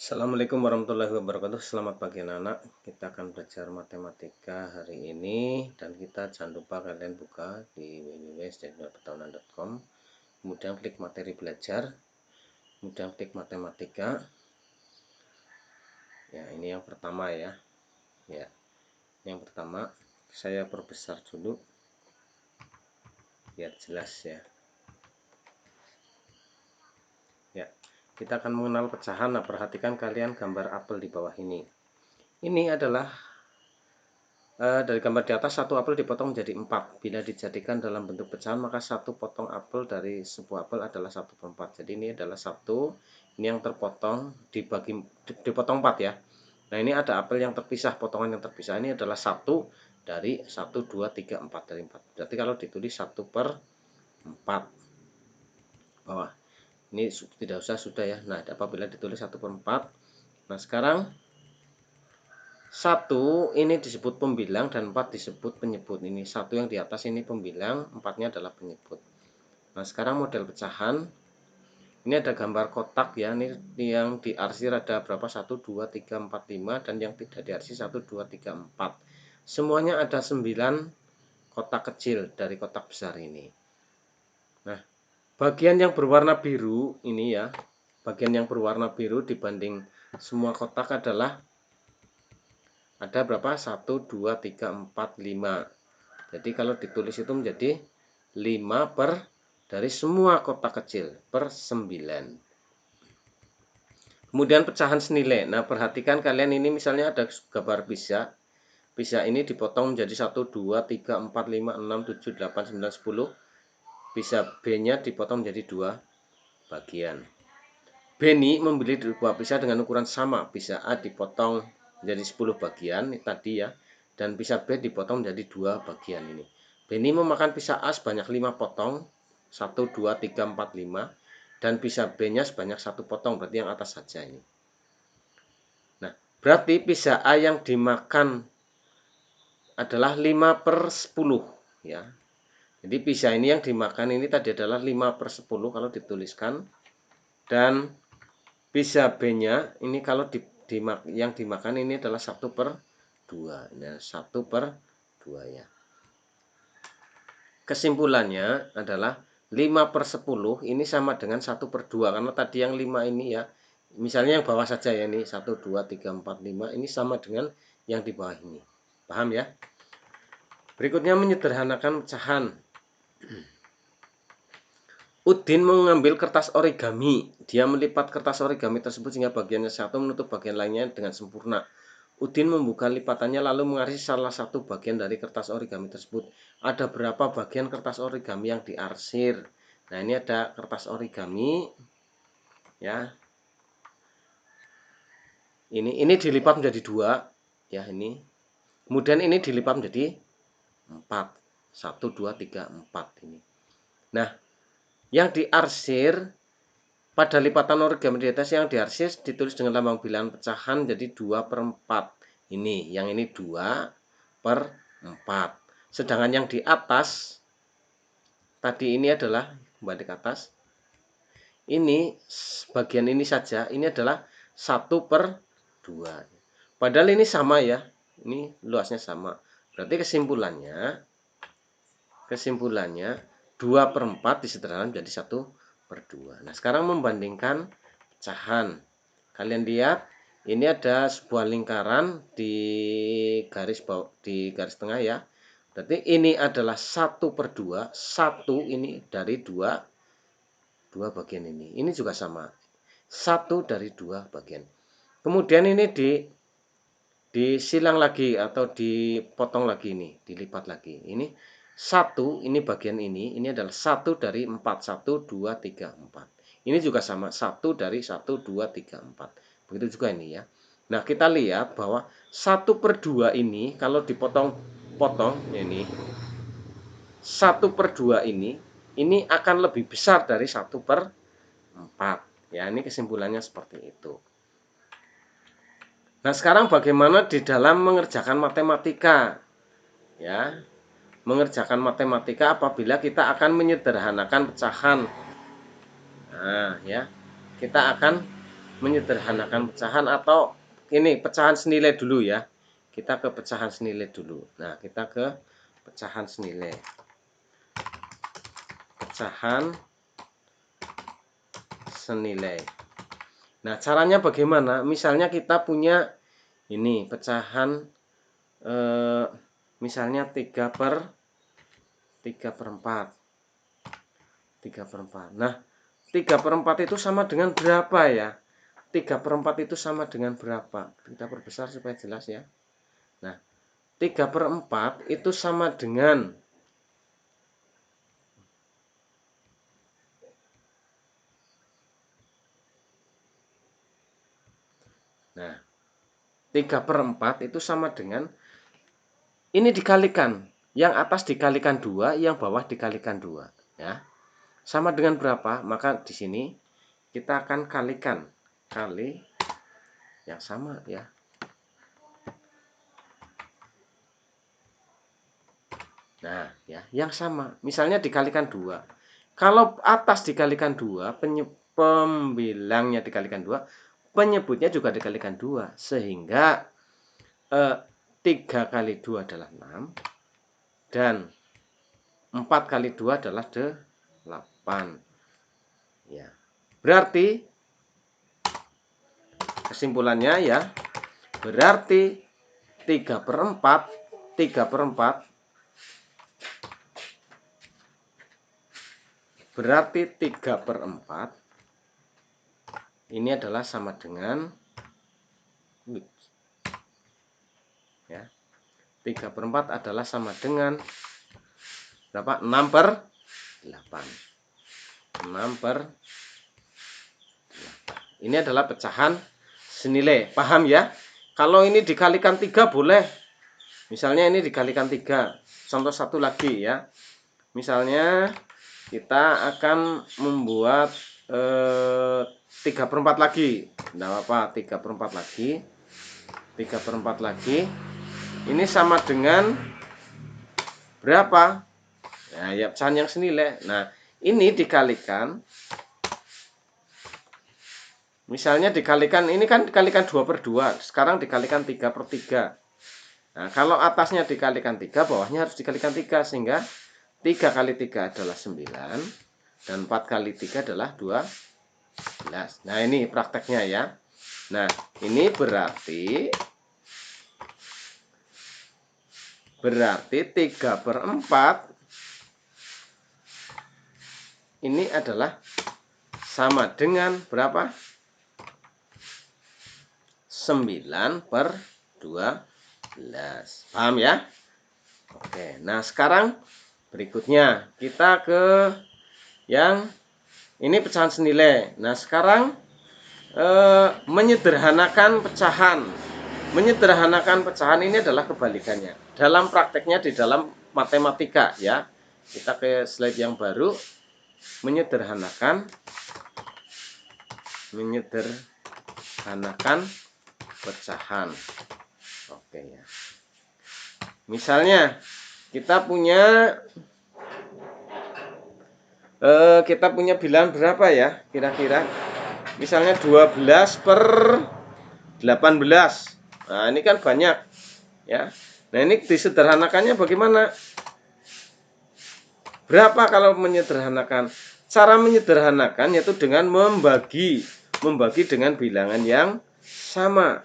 Assalamualaikum warahmatullahi wabarakatuh. Selamat pagi anak-anak. Kita akan belajar matematika hari ini, dan kita jangan lupa kalian buka di www.stadion.pertahunan.com, kemudian klik materi belajar, kemudian klik matematika. Ya, ini yang pertama ya. Ya, yang pertama saya perbesar dulu biar jelas ya. Ya, kita akan mengenal pecahan. Nah, perhatikan kalian gambar apel di bawah ini. Ini adalah dari gambar di atas, satu apel dipotong menjadi 4. Bila dijadikan dalam bentuk pecahan, maka satu potong apel dari sebuah apel adalah 1/4. Jadi ini adalah satu, ini yang terpotong dipotong 4 ya. Nah, ini ada apel yang terpisah, potongan yang terpisah. Ini adalah 1 dari 1, 2, 3, 4 dari 4. Berarti kalau ditulis 1/4 bawah. Ini tidak usah, sudah ya. Nah, apabila ditulis 1/4. Nah, sekarang 1 ini disebut pembilang dan 4 disebut penyebut. Ini 1 yang di atas ini pembilang, 4-nya adalah penyebut. Nah, sekarang model pecahan. Ini ada gambar kotak ya. Ini yang diarsir ada berapa? 1, 2, 3, 4, 5. Dan yang tidak diarsir 1, 2, 3, 4. Semuanya ada 9 kotak kecil dari kotak besar ini. Nah, bagian yang berwarna biru ini ya. Bagian yang berwarna biru dibanding semua kotak adalah ada berapa? 1, 2, 3, 4, 5. Jadi kalau ditulis itu menjadi 5 per dari semua kotak kecil per 9. Kemudian pecahan senilai. Nah, perhatikan kalian ini misalnya ada gambar pizza. Pizza ini dipotong menjadi 1, 2, 3, 4, 5, 6, 7, 8, 9, 10. Pizza B-nya dipotong menjadi 2 bagian. Benny membeli 2 pizza dengan ukuran sama. Pizza A dipotong menjadi 10 bagian ini tadi ya, dan pizza B dipotong menjadi 2 bagian ini. Benny memakan pizza A sebanyak 5 potong, 1, 2, 3, 4, 5, dan pizza B-nya sebanyak 1 potong, berarti yang atas saja ini. Nah, berarti pizza A yang dimakan adalah 5/10 ya. Jadi pizza ini yang dimakan ini tadi adalah 5/10 kalau dituliskan, dan pizza B-nya ini kalau yang dimakan ini adalah 1/2. Nah, 1/2 ya. Kesimpulannya adalah 5/10 ini sama dengan 1/2, karena tadi yang 5 ini ya, misalnya yang bawah saja ya, ini 1, 2, 3, 4, 5 ini sama dengan yang di bawah ini. Paham ya? Berikutnya menyederhanakan pecahan. Udin mengambil kertas origami. Dia melipat kertas origami tersebut sehingga bagiannya satu menutup bagian lainnya dengan sempurna. Udin membuka lipatannya lalu mengarsir salah satu bagian dari kertas origami tersebut. Ada berapa bagian kertas origami yang diarsir? Nah, ini ada kertas origami ya. Ini dilipat menjadi 2 ya ini. Kemudian ini dilipat menjadi 4. 1, 2, 3, 4 ini. Nah, yang diarsir pada lipatan origami di atas, yang diarsir ditulis dengan lambang bilangan pecahan jadi 2/4. Ini, yang ini 2/4. Sedangkan yang di atas tadi ini adalah, kembali ke atas, ini bagian ini saja, ini adalah 1/2. Padahal ini sama ya, ini luasnya sama. Berarti kesimpulannya 2/4 disederhanakan menjadi 1/2. Nah, sekarang membandingkan pecahan. Kalian lihat, ini ada sebuah lingkaran di garis tengah ya. Berarti ini adalah 1/2. 1 ini dari 2 bagian ini. Ini juga sama. 1 dari 2 bagian. Kemudian ini disilang lagi atau dipotong lagi, ini dilipat lagi. Ini 1, ini bagian ini adalah 1 dari 4. 1, 2, 3, 4. Ini juga sama, 1 dari 1, 2, 3, 4. Begitu juga ini ya. Nah, kita lihat bahwa 1/2 ini kalau dipotong-potong ini, 1/2 ini akan lebih besar dari 1/4. Ya, ini kesimpulannya seperti itu. Nah, sekarang bagaimana di dalam mengerjakan matematika? Ya, mengerjakan matematika apabila kita akan menyederhanakan pecahan. Nah, ya, kita akan menyederhanakan pecahan, atau ini pecahan senilai dulu ya. Kita ke pecahan senilai dulu. Nah, kita ke pecahan senilai. Pecahan senilai. Nah, caranya bagaimana? Misalnya kita punya ini pecahan misalnya 3/4. 3/4. Nah, 3/4 itu sama dengan berapa ya? 3/4 itu sama dengan berapa? Kita perbesar supaya jelas ya. Nah, 3/4 itu sama dengan, nah, 3/4 itu sama dengan, ini dikalikan, yang atas dikalikan 2, yang bawah dikalikan 2 ya. Sama dengan berapa? Maka di sini kita akan kalikan kali yang sama ya. Nah, ya, yang sama. Misalnya dikalikan 2. Kalau atas dikalikan 2, pembilangnya dikalikan 2, penyebutnya juga dikalikan 2. Sehingga 3 kali 2 adalah 6. Dan 4 kali 2 adalah 8. Ya. Berarti kesimpulannya ya, berarti 3/4 berarti 3/4 ini adalah sama dengan ya. 3/4 adalah sama dengan berapa? 6/8. 6/8. Ini adalah pecahan senilai. Paham ya? Kalau ini dikalikan 3 boleh. Misalnya ini dikalikan 3. Contoh satu lagi ya. Misalnya kita akan membuat 3/4 lagi. Tidak apa-apa, 3/4 lagi. 3/4 lagi. Ini sama dengan berapa? Nah, ya pecahan yang senilai. Nah, ini dikalikan. Misalnya dikalikan, ini kan dikalikan 2/2. Sekarang dikalikan 3/3. Nah, kalau atasnya dikalikan 3, bawahnya harus dikalikan 3. Sehingga 3 kali 3 adalah 9. Dan 4 kali 3 adalah 12. Nah, ini prakteknya ya. Nah, ini berarti 3/4 ini adalah sama dengan berapa? 9/12. Paham ya? Oke, nah sekarang berikutnya kita ke yang ini pecahan senilai. Nah, sekarang menyederhanakan pecahan. Menyederhanakan pecahan ini adalah kebalikannya. Dalam prakteknya di dalam matematika ya. Kita ke slide yang baru. Menyederhanakan pecahan. Oke ya. Misalnya kita punya bilangan berapa ya kira-kira? Misalnya 12/18. Nah, ini kan banyak ya. Nah, ini disederhanakannya bagaimana? Berapa kalau menyederhanakan? Cara menyederhanakan yaitu dengan membagi dengan bilangan yang sama.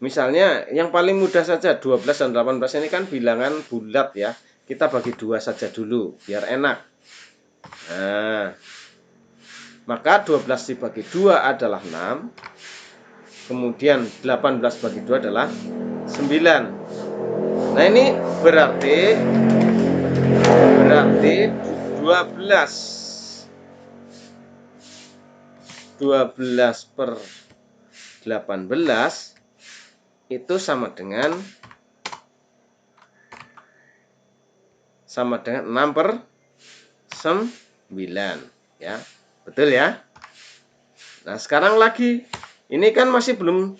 Misalnya yang paling mudah saja 12 dan 18 ini kan bilangan bulat ya. Kita bagi 2 saja dulu biar enak. Nah, maka 12 dibagi 2 adalah 6. Kemudian 18 bagi 2 adalah 9. Nah, ini berarti 12/18 itu sama dengan 6/9 ya. Betul ya? Nah, sekarang lagi ini kan masih belum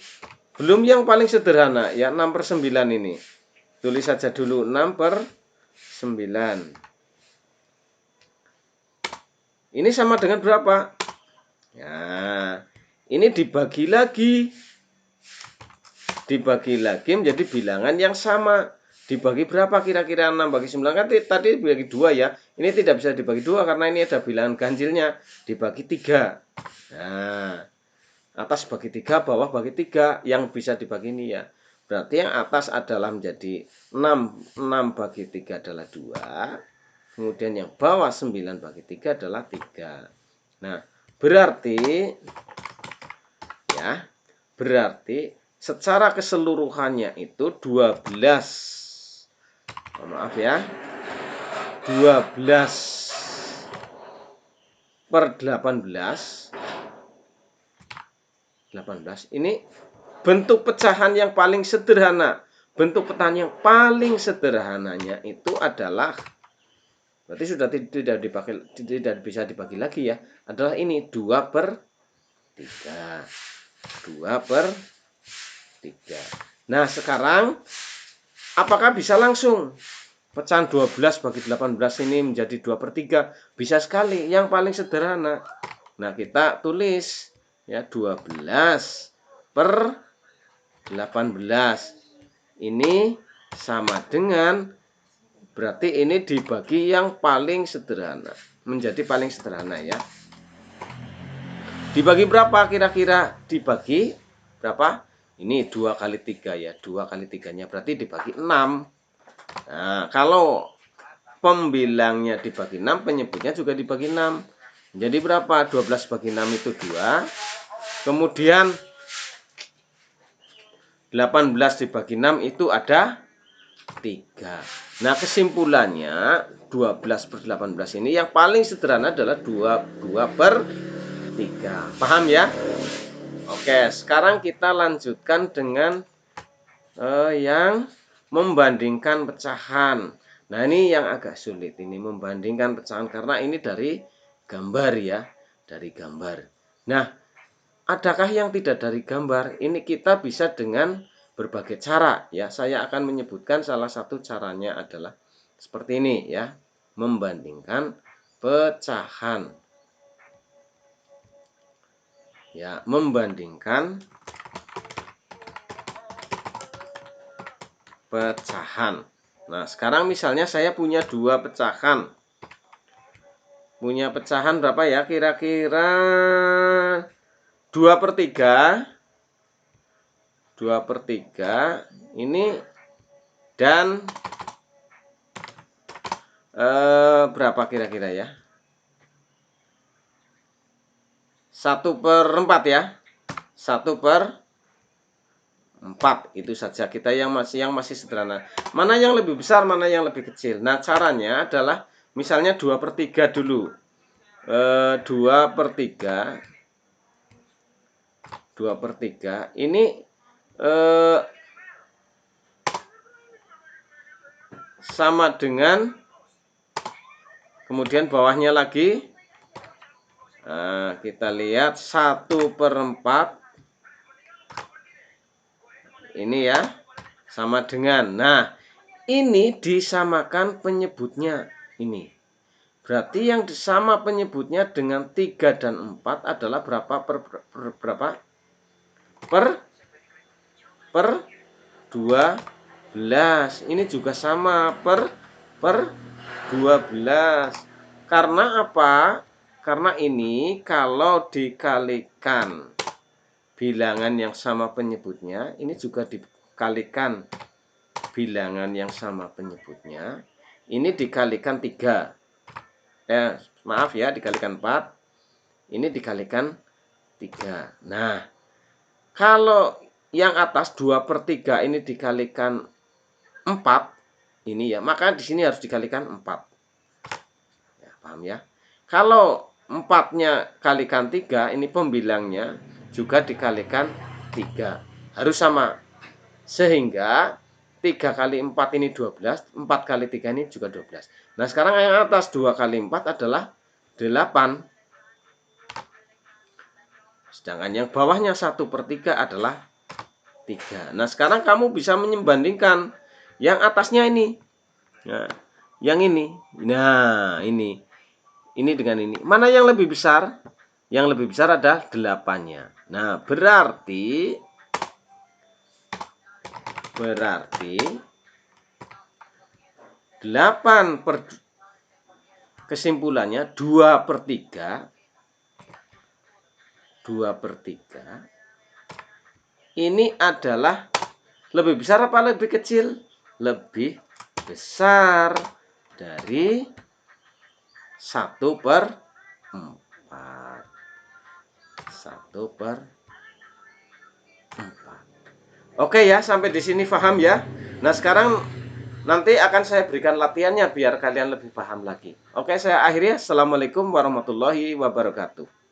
yang paling sederhana ya, 6/9 ini. Tulis saja dulu 6/9. Ini sama dengan berapa? Ya, ini dibagi lagi menjadi bilangan yang sama. Dibagi berapa kira-kira? 6 bagi 9 kan tadi dibagi 2 ya. Ini tidak bisa dibagi 2 karena ini ada bilangan ganjilnya. Dibagi 3. Nah, atas bagi 3, bawah bagi 3. Yang bisa dibagi ini ya. Berarti yang atas adalah menjadi 6. 6 bagi 3 adalah 2. Kemudian yang bawah 9 bagi 3 adalah 3. Nah, berarti ya, secara keseluruhannya itu 12. Maaf ya. 12 per 18. 18 ini bentuk pecahan yang paling sederhana. Bentuk pecahan yang paling sederhananya itu adalah, berarti sudah tidak bisa dibagi lagi ya. Adalah ini 2 per 3. 2 per 3. Nah, sekarang apakah bisa langsung pecahan 12 bagi 18 ini menjadi 2 per 3? Bisa sekali, yang paling sederhana. Nah, kita tulis ya 12 per 18. Ini sama dengan, berarti ini dibagi yang paling sederhana. Menjadi paling sederhana ya. Dibagi berapa kira-kira? Dibagi berapa? Ini 2 kali 3 ya. 2 kali 3-nya berarti dibagi 6. Nah, kalau pembilangnya dibagi 6, penyebutnya juga dibagi 6. Jadi berapa? 12 bagi 6 itu 2. Kemudian 18 dibagi 6 itu ada 3. Nah, kesimpulannya 12 per 18 ini yang paling sederhana adalah 2 per 3. Paham ya? Oke, sekarang kita lanjutkan dengan yang membandingkan pecahan. Nah, ini yang agak sulit ini, membandingkan pecahan karena ini dari gambar ya, dari gambar. Nah, adakah yang tidak dari gambar? Ini kita bisa dengan berbagai cara ya. Saya akan menyebutkan salah satu caranya adalah seperti ini ya, membandingkan pecahan. Ya, membandingkan pecahan. Nah, sekarang misalnya saya punya 2 pecahan. Punya pecahan berapa ya? Kira-kira 2 per 3. 2 per 3 ini dan berapa kira-kira ya? 1 per 4 ya. 1 per 4 itu saja, kita yang masih sederhana. Mana yang lebih besar, mana yang lebih kecil? Nah, caranya adalah misalnya 2 per 3 dulu. 2 per 3 ini sama dengan, kemudian bawahnya lagi kita lihat 1 per 4 ini ya, sama dengan. Nah, ini disamakan penyebutnya ini. Berarti yang sama penyebutnya dengan 3 dan 4 adalah berapa berapa? Per 12. Ini juga sama per 12. Karena apa? Karena ini kalau dikalikan bilangan yang sama penyebutnya, ini juga dikalikan bilangan yang sama penyebutnya, ini dikalikan 3. Maaf ya, dikalikan 4. Ini dikalikan 3. Nah, kalau yang atas 2 per 3 ini dikalikan 4, ini ya, maka di sini harus dikalikan 4. Ya, paham ya? Kalau 4-nya kalikan 3, ini pembilangnya juga dikalikan 3. Harus sama. Sehingga 3 kali 4 ini 12, 4 kali 3 ini juga 12. Nah, sekarang yang atas 2 kali 4 adalah 8. Sedangkan yang bawahnya 1 per 3 adalah 3. Nah, sekarang kamu bisa membandingkan yang atasnya ini. Nah, yang ini. Nah, ini dengan ini. Mana yang lebih besar? Yang lebih besar adalah 8-nya. Nah, berarti Berarti 8 per, kesimpulannya 2/3. 2/3 ini adalah lebih besar apa lebih kecil? Lebih besar dari 1/4. 1/4. Oke ya, sampai di sini paham ya. Nah, sekarang nanti akan saya berikan latihannya biar kalian lebih paham lagi. Oke, saya akhiri. Assalamualaikum warahmatullahi wabarakatuh.